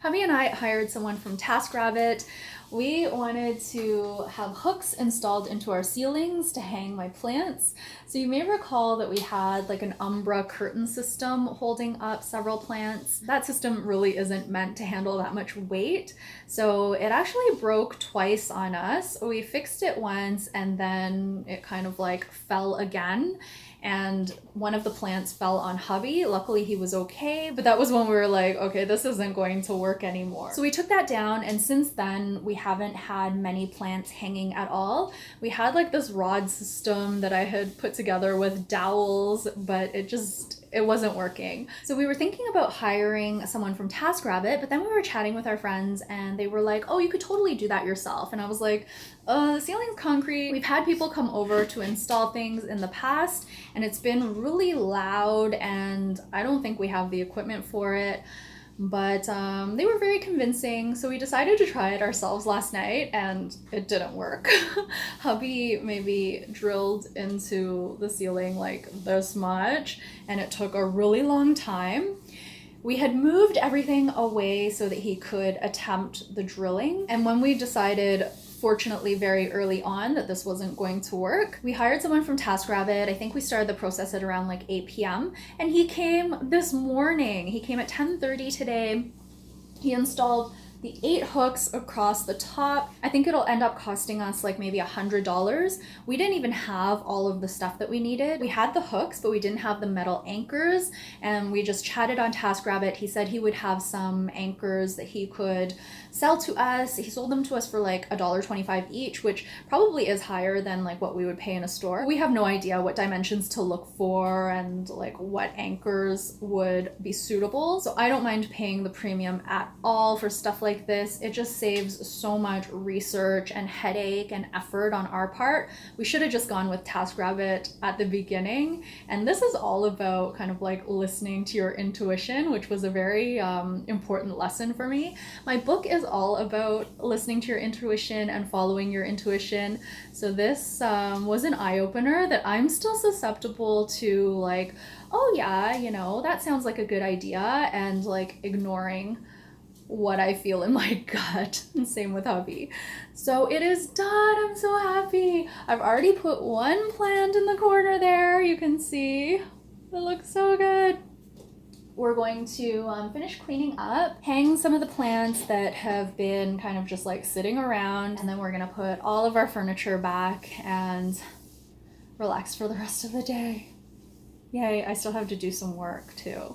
Hubby and I hired someone from TaskRabbit. We wanted to have hooks installed into our ceilings to hang my plants. So you may recall that we had like an umbra curtain system holding up several plants. That system really isn't meant to handle that much weight. So it actually broke twice on us. We fixed it once and then it kind of like fell again. And one of the plants fell on hubby. Luckily he was okay, but that was when we were like, okay, this isn't going to work anymore. So we took that down, and since then we haven't had many plants hanging at all. We had like this rod system that I had put together with dowels, but it wasn't working. So we were thinking about hiring someone from TaskRabbit, but then we were chatting with our friends and they were like, oh, you could totally do that yourself. And I was like, the ceiling's concrete. We've had people come over to install things in the past and it's been really loud and I don't think we have the equipment for it. But they were very convincing, so we decided to try it ourselves last night and it didn't work. Hubby maybe drilled into the ceiling like this much and it took a really long time. We had moved everything away so that he could attempt the drilling, and when we decided, fortunately very early on, that this wasn't going to work, we hired someone from TaskRabbit. I think we started the process at around like 8 p.m. and he came this morning. He came at 10:30 today. He installed the 8 hooks across the top. I think it'll end up costing us like maybe $100. We didn't even have all of the stuff that we needed. We had the hooks, but we didn't have the metal anchors, and we just chatted on TaskRabbit. He said he would have some anchors that he could sell to us. He sold them to us for like $1.25 each, which probably is higher than like what we would pay in a store. We have no idea what dimensions to look for and like what anchors would be suitable. So I don't mind paying the premium at all for stuff like this. It just saves so much research and headache and effort on our part. We should have just gone with TaskRabbit at the beginning. And this is all about kind of like listening to your intuition, which was a very important lesson for me. My book is all about listening to your intuition and following your intuition. So this was an eye-opener that I'm still susceptible to like, oh yeah, you know, that sounds like a good idea, and like ignoring what I feel in my gut. And same with hubby. So it is done. I'm so happy. I've already put one plant in the corner there. You can see it looks so good. We're going to finish cleaning up, hang some of the plants that have been kind of just like sitting around, and then we're gonna put all of our furniture back and relax for the rest of the day. Yay, I still have to do some work too.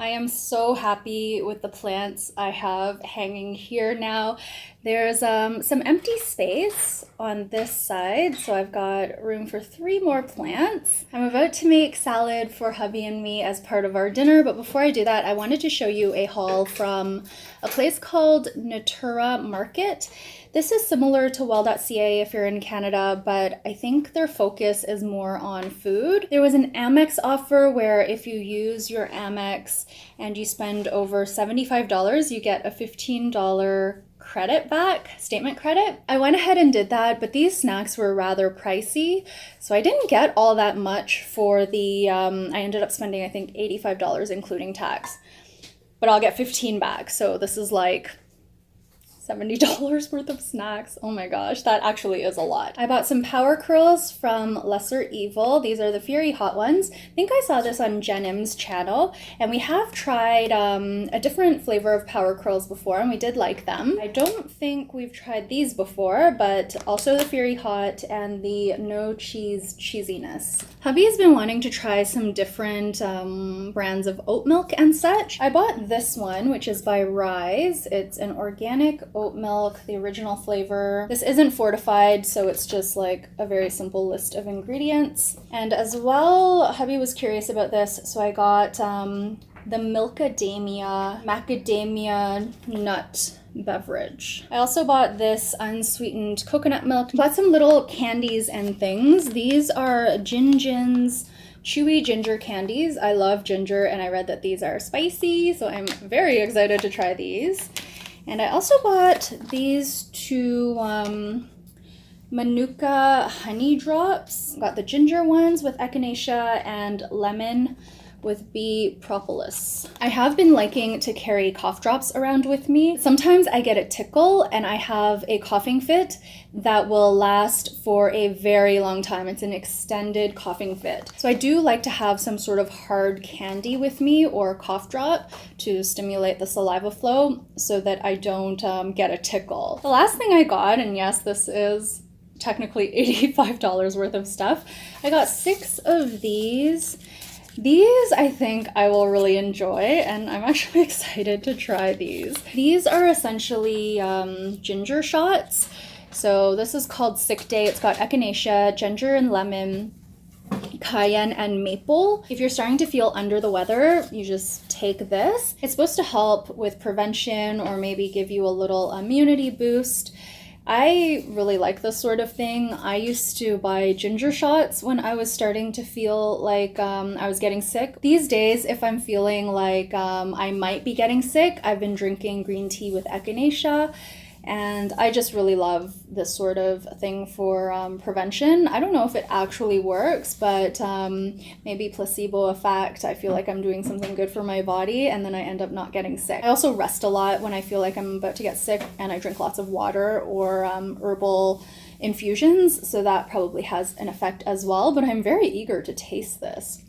I am so happy with the plants I have hanging here now. There's some empty space on this side, so I've got room for 3 more plants. I'm about to make salad for hubby and me as part of our dinner, but before I do that, I wanted to show you a haul from a place called Natura Market. This is similar to well.ca if you're in Canada, but I think their focus is more on food. There was an Amex offer where if you use your Amex and you spend over $75, you get a $15 credit back, statement credit. I went ahead and did that, but these snacks were rather pricey, so I didn't get all that much for the, I ended up spending I think $85 including tax, but I'll get 15 back, so this is like $70 worth of snacks. Oh my gosh, that actually is a lot. I bought some power curls from Lesser Evil. These are the Fury Hot ones. I think I saw this on Jen Im's channel, and we have tried a different flavor of power curls before, and we did like them. I don't think we've tried these before, but also the Fury Hot and the no cheese cheesiness. Hubby has been wanting to try some different brands of oat milk and such. I bought this one, which is by Rise. It's an organic oat milk, the original flavor. This isn't fortified, so it's just like a very simple list of ingredients. And as well, hubby was curious about this, so I got the macadamia nut beverage. I also bought this unsweetened coconut milk. Bought some little candies and things. These are Jinjin's chewy ginger candies. I love ginger, and I read that these are spicy, so I'm very excited to try these. And I also bought these two Manuka honey drops. Got the ginger ones with echinacea and lemon with bee propolis. I have been liking to carry cough drops around with me. Sometimes I get a tickle and I have a coughing fit that will last for a very long time. It's an extended coughing fit. So I do like to have some sort of hard candy with me or cough drop to stimulate the saliva flow so that I don't get a tickle. The last thing I got, and yes, this is technically $85 worth of stuff, I got 6 of these. These I think I will really enjoy, and I'm actually excited to try these. These are essentially ginger shots. So this is called Sick Day. It's got echinacea, ginger and lemon, cayenne and maple. If you're starting to feel under the weather, you just take this. It's supposed to help with prevention or maybe give you a little immunity boost. I really like this sort of thing. I used to buy ginger shots when I was starting to feel like I was getting sick. These days, if I'm feeling like I might be getting sick, I've been drinking green tea with echinacea, and I just really love this sort of thing for prevention. I don't know if it actually works, but maybe placebo effect. I feel like I'm doing something good for my body, and then I end up not getting sick. I also rest a lot when I feel like I'm about to get sick, and I drink lots of water or herbal infusions, so that probably has an effect as well, but I'm very eager to taste this.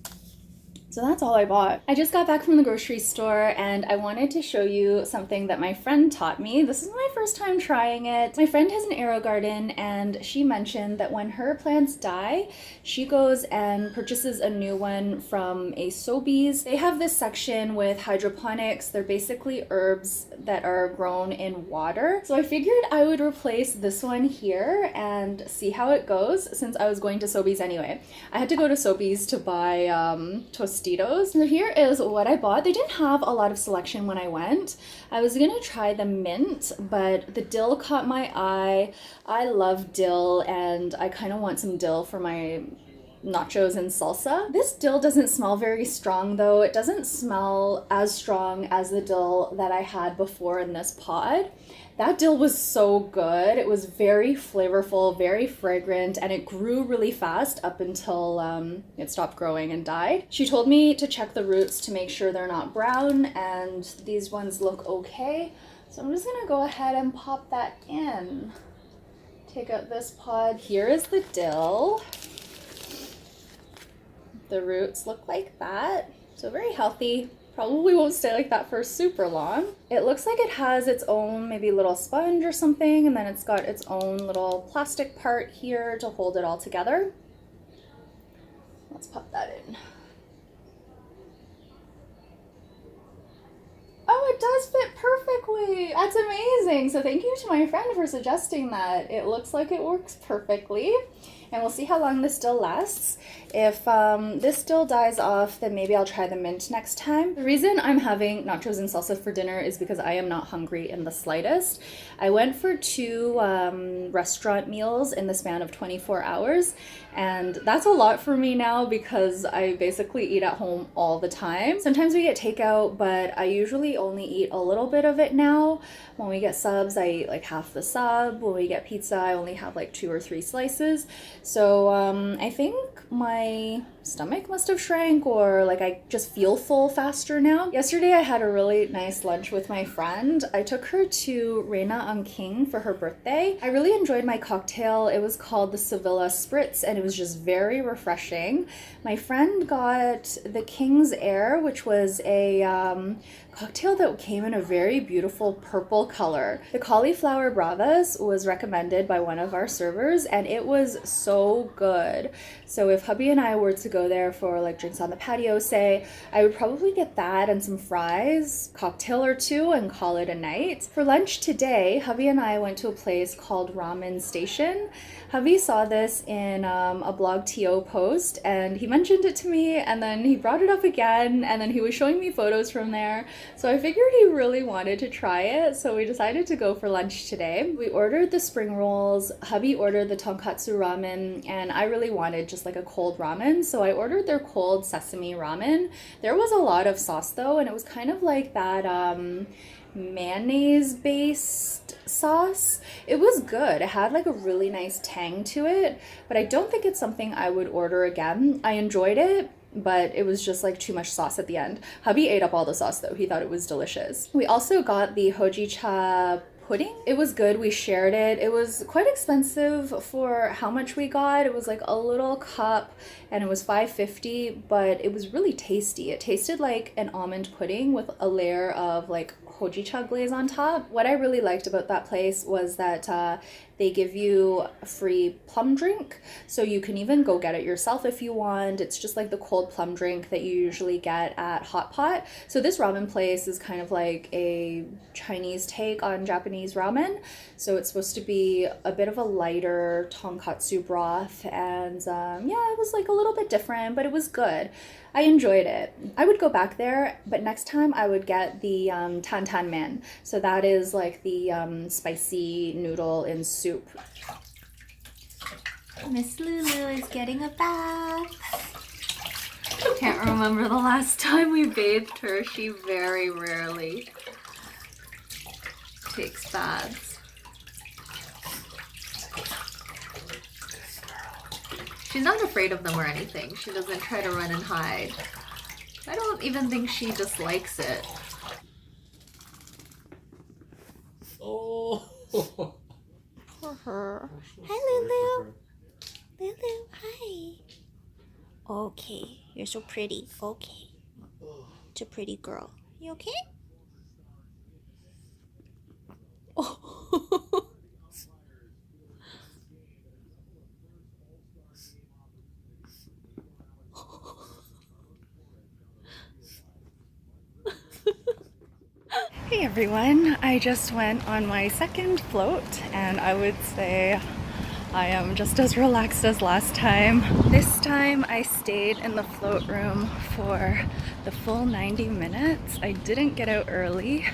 So that's all I bought. I just got back from the grocery store and I wanted to show you something that my friend taught me. This is my first time trying it. My friend has an AeroGarden and she mentioned that when her plants die, she goes and purchases a new one from a Sobeys. They have this section with hydroponics. They're basically herbs that are grown in water. So I figured I would replace this one here and see how it goes since I was going to Sobeys anyway. I had to go to Sobeys to buy Tostitos. So here is what I bought. They didn't have a lot of selection when I went. I was gonna try the mint, but the dill caught my eye. I love dill and I kind of want some dill for my nachos and salsa. This dill doesn't smell very strong though. It doesn't smell as strong as the dill that I had before in this pod. That dill was so good. It was very flavorful, very fragrant, and it grew really fast up until it stopped growing and died. She told me to check the roots to make sure they're not brown, and these ones look okay. So I'm just gonna go ahead and pop that in. Take out this pod. Here is the dill. The roots look like that. So very healthy. Probably won't stay like that for super long. It looks like it has its own maybe little sponge or something, and then it's got its own little plastic part here to hold it all together. Let's pop that in. Oh, it does fit perfectly. That's amazing. So thank you to my friend for suggesting that. It looks like it works perfectly. And we'll see how long this still lasts. If this still dies off, then maybe I'll try the mint next time. The reason I'm having nachos and salsa for dinner is because I am not hungry in the slightest. I went for 2 restaurant meals in the span of 24 hours, and that's a lot for me now because I basically eat at home all the time. Sometimes we get takeout, but I usually only eat a little bit of it now. When we get subs, I eat like half the sub. When we get pizza, I only have like 2 or 3 slices. So I think my stomach must have shrank, or like I just feel full faster now. Yesterday I had a really nice lunch with my friend. I took her to Reyna on King for her birthday. I really enjoyed my cocktail. It was called the Sevilla Spritz and it was just very refreshing. My friend got the King's Air, which was a cocktail that came in a very beautiful purple color. The cauliflower bravas was recommended by one of our servers and it was so good. So if hubby and I were to go there for like drinks on the patio, say, I would probably get that and some fries, cocktail or two, and call it a night. For lunch today, hubby and I went to a place called Ramen Station. Hubby saw this in a blog TO post and he mentioned it to me, and then he brought it up again, and then he was showing me photos from there. So I figured he really wanted to try it, so we decided to go for lunch today. We ordered the spring rolls, hubby ordered the tonkatsu ramen, and I really wanted just like a cold ramen, so I ordered their cold sesame ramen. There was a lot of sauce though, and it was kind of like that mayonnaise based sauce. It was good. It had like a really nice tang to it, but I don't think it's something I would order again. I enjoyed it, but it was just like too much sauce at the end. Hubby ate up all the sauce though. He thought it was delicious. We also got the hojicha pudding. It was good. We shared it. It was quite expensive for how much we got. It was like a little cup and it was $5.50, but it was really tasty. It tasted like an almond pudding with a layer of like hojicha glaze on top. What I really liked about that place was that they give you a free plum drink, so you can even go get it yourself if you want. It's just like the cold plum drink that you usually get at Hot Pot. So this ramen place is kind of like a Chinese take on Japanese ramen. So it's supposed to be a bit of a lighter tonkatsu broth, and yeah, it was like a little bit different, but it was good. I enjoyed it. I would go back there, but next time I would get the tantan men. So that is like the spicy noodle in soup. Miss Lulu is getting a bath. Can't remember the last time we bathed her. She very rarely takes baths. She's not afraid of them or anything. She doesn't try to run and hide. I don't even think she dislikes it. Oh. For her. Hi, Lulu. Lulu, hi. Okay, you're so pretty. Okay. It's a pretty girl. You okay? Oh. Hey everyone, I just went on my second float and I would say I am just as relaxed as last time. This time I stayed in the float room for the full 90 minutes. I didn't get out early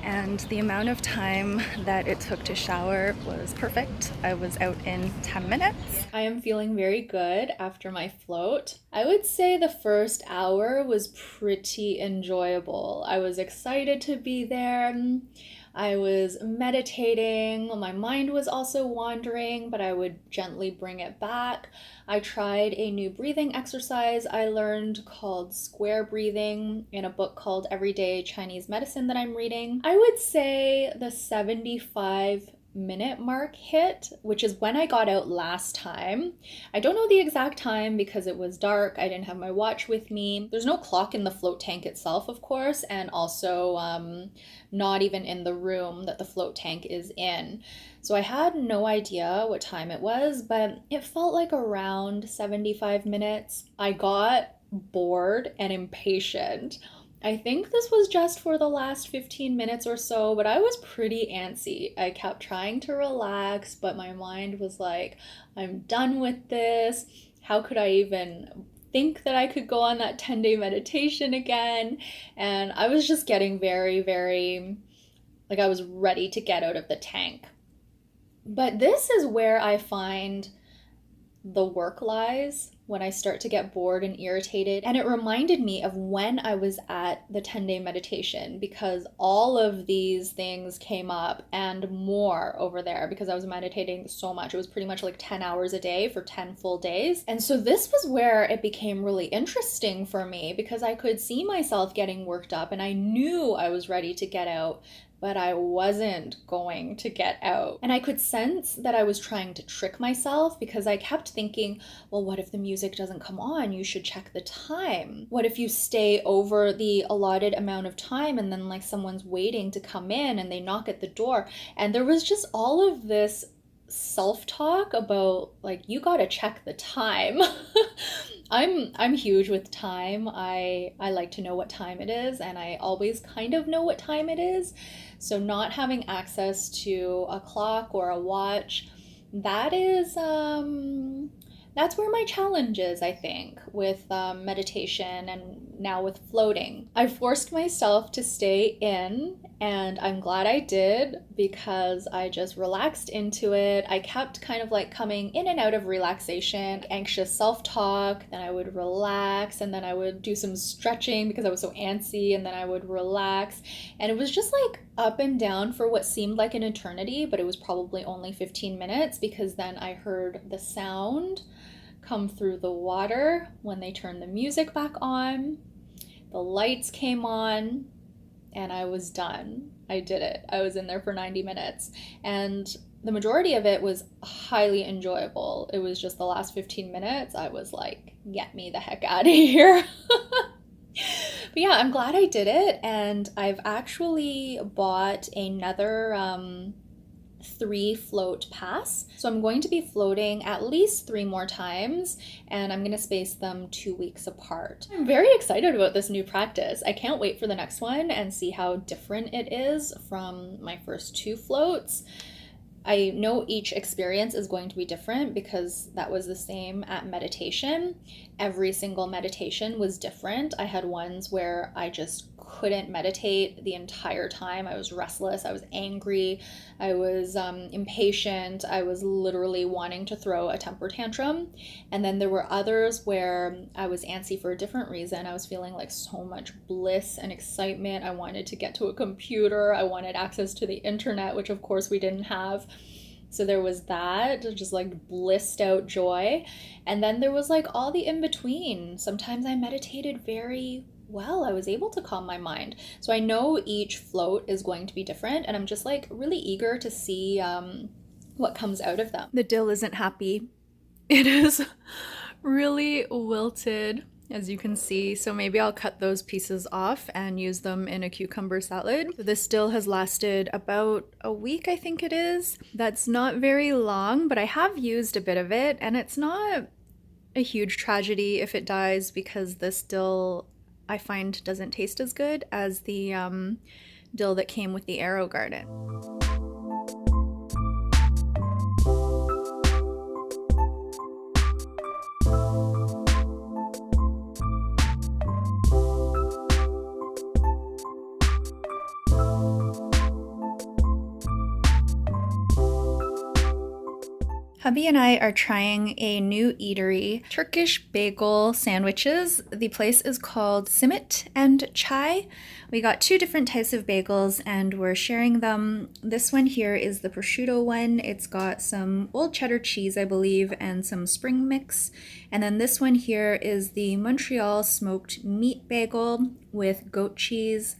and the amount of time that it took to shower was perfect. I was out in 10 minutes. I am feeling very good after my float. I would say the first hour was pretty enjoyable. I was excited to be there. I was meditating. My mind was also wandering, but I would gently bring it back. I tried a new breathing exercise I learned called square breathing in a book called Everyday Chinese Medicine that I'm reading. I would say the 75-minute mark hit, which is when I got out last time. I don't know the exact time because it was dark. I didn't have my watch with me. There's no clock in the float tank itself, of course, and also not even in the room that the float tank is in. So I had no idea what time it was, but it felt like around 75 minutes. I got bored and impatient. I think this was just for the last 15 minutes or so, but I was pretty antsy. I kept trying to relax, but my mind was like, I'm done with this. How could I even think that I could go on that 10-day meditation again? And I was just getting very, like I was ready to get out of the tank. But this is where I find the work lies, when I start to get bored and irritated. And it reminded me of when I was at the 10-day meditation, because all of these things came up and more over there because I was meditating so much. It was pretty much like 10 hours a day for 10 full days. And so this was where it became really interesting for me because I could see myself getting worked up and I knew I was ready to get out, but I wasn't going to get out. And I could sense that I was trying to trick myself because I kept thinking, well, what if the music doesn't come on? You should check the time. What if you stay over the allotted amount of time and then like someone's waiting to come in and they knock at the door? And there was just all of this self-talk about like, you gotta check the time. I'm huge with time. I like to know what time it is, and I always kind of know what time it is. So not having access to a clock or a watch, that is that's where my challenge is, I think, with meditation and now with floating. I forced myself to stay in, and I'm glad I did because I just relaxed into it. I kept kind of like coming in and out of relaxation, anxious self-talk, then I would relax, and then I would do some stretching because I was so antsy, and then I would relax. And it was just like up and down for what seemed like an eternity, but it was probably only 15 minutes because then I heard the sound come through the water when they turned the music back on. The lights came on, and I was done. I did it. I was in there for 90 minutes. And the majority of it was highly enjoyable. It was just the last 15 minutes, I was like, get me the heck out of here. But yeah, I'm glad I did it. And I've actually bought another 3 float pass. So I'm going to be floating at least 3 more times, and I'm going to space them 2 weeks apart. I'm very excited about this new practice. I can't wait for the next one and see how different it is from my first 2 floats. I know each experience is going to be different because that was the same at meditation. Every single meditation was different. I had ones where I just couldn't meditate the entire time. I was restless, I was angry, I was impatient, I was literally wanting to throw a temper tantrum. And then there were others where I was antsy for a different reason. I was feeling like so much bliss and excitement. I wanted to get to a computer, I wanted access to the internet, which of course we didn't have. So there was that, just like blissed out joy. And then there was like all the in between. Sometimes I meditated very well. I was able to calm my mind. So I know each float is going to be different, and I'm just like really eager to see what comes out of them. The dill isn't happy. It is really wilted, as you can see. So maybe I'll cut those pieces off and use them in a cucumber salad. This dill has lasted about a week, I think it is. That's not very long, but I have used a bit of it, and it's not a huge tragedy if it dies because this dill I find doesn't taste as good as the dill that came with the AeroGarden. Hubby and I are trying a new eatery, Turkish bagel sandwiches. The place is called Simit Chai. We got 2 different types of bagels and we're sharing them. This one here is the prosciutto one. It's got some old cheddar cheese, I believe, and some spring mix. And then this one here is the Montreal smoked meat bagel with goat cheese,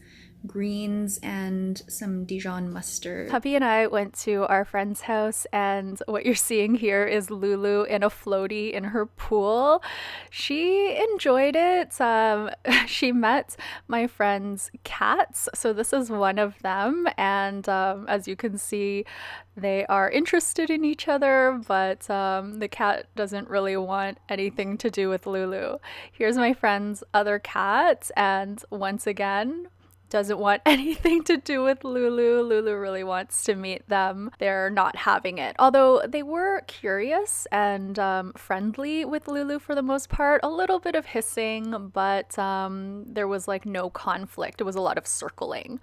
greens, and some Dijon mustard. Puppy and I went to our friend's house, and what you're seeing here is Lulu in a floaty in her pool. She enjoyed it. She met my friend's cats, so this is one of them, and as you can see, they are interested in each other, but the cat doesn't really want anything to do with Lulu. Here's my friend's other cat, and once again, doesn't want anything to do with Lulu. Lulu really wants to meet them. They're not having it. Although they were curious and friendly with Lulu for the most part. A little bit of hissing, but there was like no conflict. It was a lot of circling.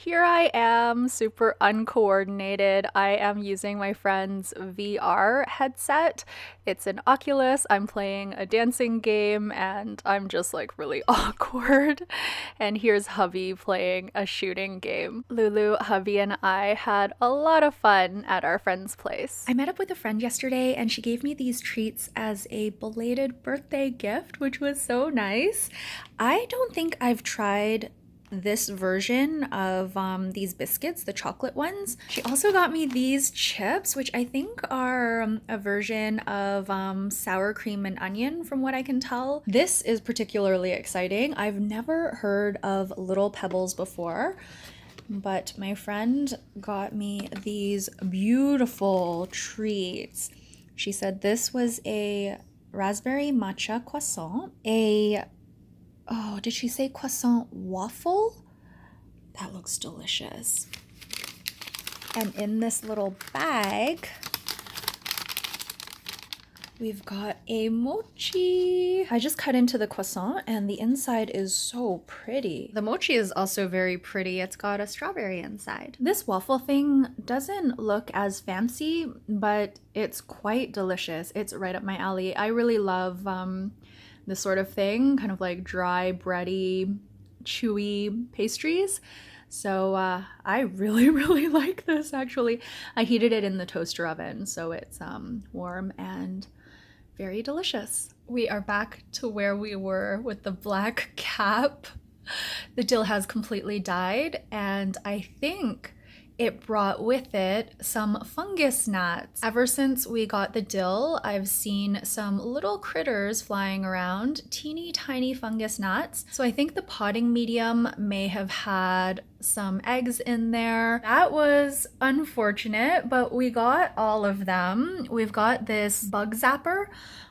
Here I am, super uncoordinated. I am using my friend's VR headset. It's an Oculus. I'm playing a dancing game and I'm just like really awkward. And here's hubby playing a shooting game. Lulu, hubby, and I had a lot of fun at our friend's place. I met up with a friend yesterday and she gave me these treats as a belated birthday gift, which was so nice. I don't think I've tried this version of these biscuits, the chocolate ones. She also got me these chips, which I think are a version of sour cream and onion from what I can tell. This is particularly exciting. I've never heard of little Pebbles before, but my friend got me these beautiful treats. She said this was a raspberry matcha croissant, oh, did she say croissant waffle? That looks delicious. And in this little bag, we've got a mochi. I just cut into the croissant and the inside is so pretty. The mochi is also very pretty. It's got a strawberry inside. This waffle thing doesn't look as fancy, but it's quite delicious. It's right up my alley. I really love this sort of thing, kind of like dry, bready, chewy pastries. So I really, really like this actually. I heated it in the toaster oven, so it's warm and very delicious. We are back to where we were with the black cap. The dill has completely died, and I think it brought with it some fungus gnats. Ever since we got the dill, I've seen some little critters flying around, teeny tiny fungus gnats. So I think the potting medium may have had some eggs in there. That was unfortunate, but we got all of them. We've got this bug zapper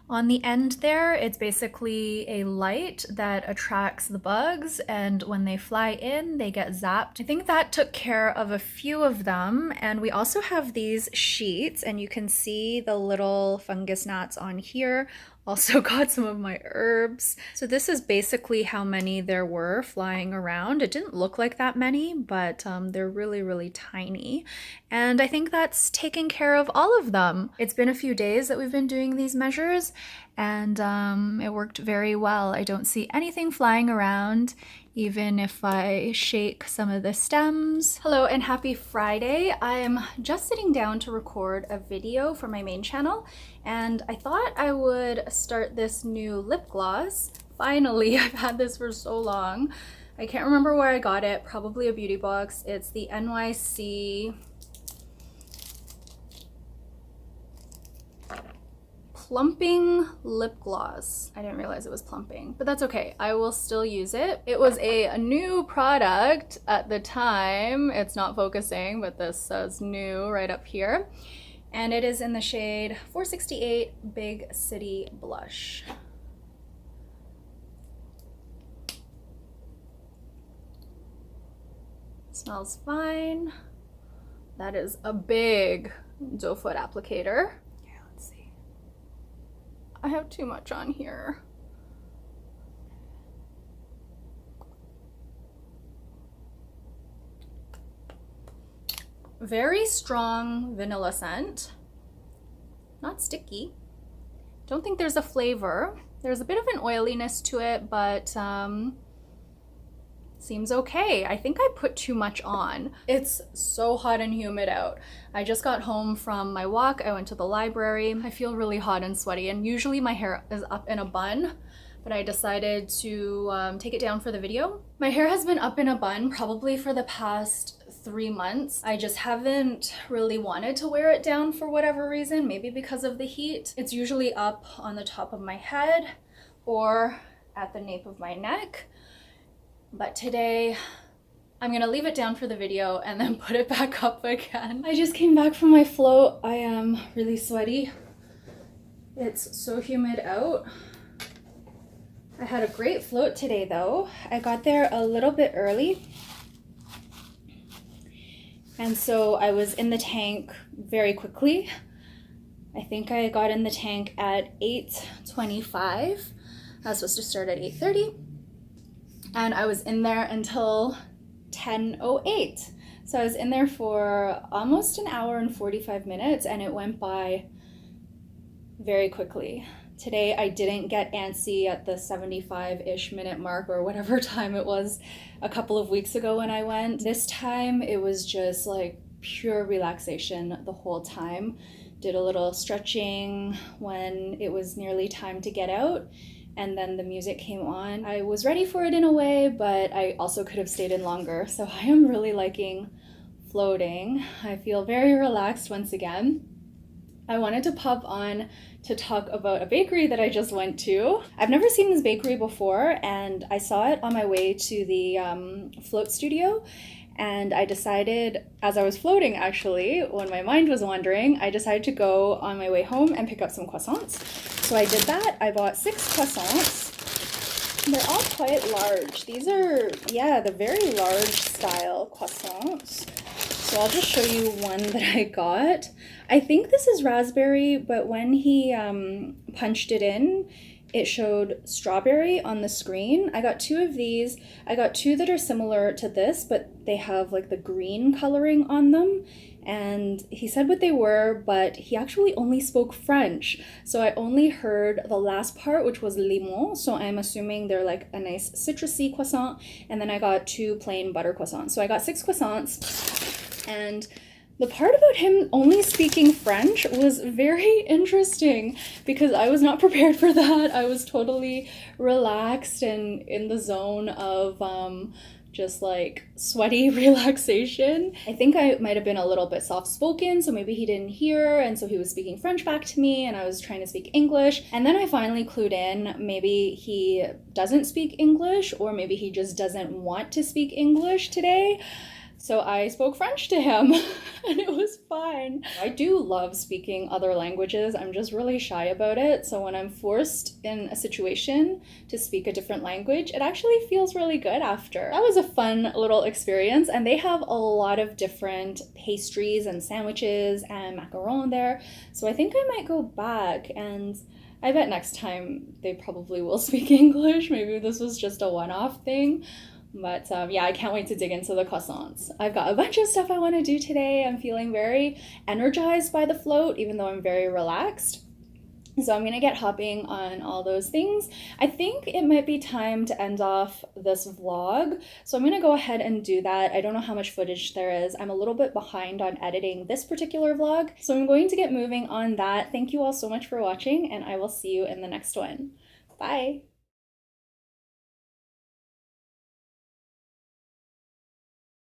on the end there. It's basically a light that attracts the bugs, and when they fly in, they get zapped. I think that took care of a few of them. And we also have these sheets, and you can see the little fungus gnats on here. Also got some of my herbs. So this is basically how many there were flying around. It didn't look like that many, but they're really, really tiny. And I think that's taken care of all of them. It's been a few days that we've been doing these measures, and it worked very well. I don't see anything flying around, even if I shake some of the stems. Hello and happy Friday. I'm just sitting down to record a video for my main channel, and I thought I would start this new lip gloss. Finally, I've had this for so long. I can't remember where I got it, probably a beauty box. It's the NYC Plumping lip gloss. I didn't realize it was plumping, but that's okay. I will still use it. It was a new product at the time. It's not focusing, but this says new right up here. And it is in the shade 468 Big City Blush. Smells fine. That is a big doe foot applicator. I have too much on here. Very strong vanilla scent. Not sticky. Don't think there's a flavor. There's a bit of an oiliness to it, but seems okay. I think I put too much on. It's so hot and humid out. I just got home from my walk. I went to the library. I feel really hot and sweaty, and usually my hair is up in a bun, but I decided to take it down for the video. My hair has been up in a bun probably for the past 3 months. I just haven't really wanted to wear it down for whatever reason, maybe because of the heat. It's usually up on the top of my head or at the nape of my neck. But today, I'm gonna leave it down for the video and then put it back up again. I just came back from my float. I am really sweaty. It's so humid out. I had a great float today though. I got there a little bit early. And so I was in the tank very quickly. I think I got in the tank at 8:25. I was supposed to start at 8:30. And I was in there until 10:08. So I was in there for almost an hour and 45 minutes, and it went by very quickly. Today I didn't get antsy at the 75-ish minute mark or whatever time it was a couple of weeks ago when I went. This time it was just like pure relaxation the whole time. Did a little stretching when it was nearly time to get out. And then the music came on. I was ready for it in a way, but I also could have stayed in longer. So I am really liking floating. I feel very relaxed once again. I wanted to pop on to talk about a bakery that I just went to. I've never seen this bakery before, and I saw it on my way to the float studio. And I decided, as I was floating actually, when my mind was wandering, I decided to go on my way home and pick up some croissants. So I did that. I bought 6 croissants. They're all quite large. These are, yeah, the very large style croissants. So I'll just show you one that I got. I think this is raspberry, but when he punched it in, it showed strawberry on the screen. I got 2 of these. I got 2 that are similar to this, but they have like the green coloring on them. And he said what they were, but he actually only spoke French. So I only heard the last part, which was limon. So I'm assuming they're like a nice citrusy croissant. And then I got 2 plain butter croissants. So I got 6 croissants. And the part about him only speaking French was very interesting because I was not prepared for that. I was totally relaxed and in the zone of just like sweaty relaxation. I think I might have been a little bit soft-spoken, so maybe he didn't hear, and so he was speaking French back to me and I was trying to speak English. And then I finally clued in, maybe he doesn't speak English, or maybe he just doesn't want to speak English today. So I spoke French to him and it was fine. I do love speaking other languages. I'm just really shy about it. So when I'm forced in a situation to speak a different language, it actually feels really good after. That was a fun little experience, and they have a lot of different pastries and sandwiches and macarons there. So I think I might go back, and I bet next time they probably will speak English. Maybe this was just a one-off thing. But yeah, I can't wait to dig into the croissants. I've got a bunch of stuff I want to do today. I'm feeling very energized by the float, even though I'm very relaxed. So I'm going to get hopping on all those things. I think it might be time to end off this vlog. So I'm going to go ahead and do that. I don't know how much footage there is. I'm a little bit behind on editing this particular vlog. So I'm going to get moving on that. Thank you all so much for watching, and I will see you in the next one. Bye!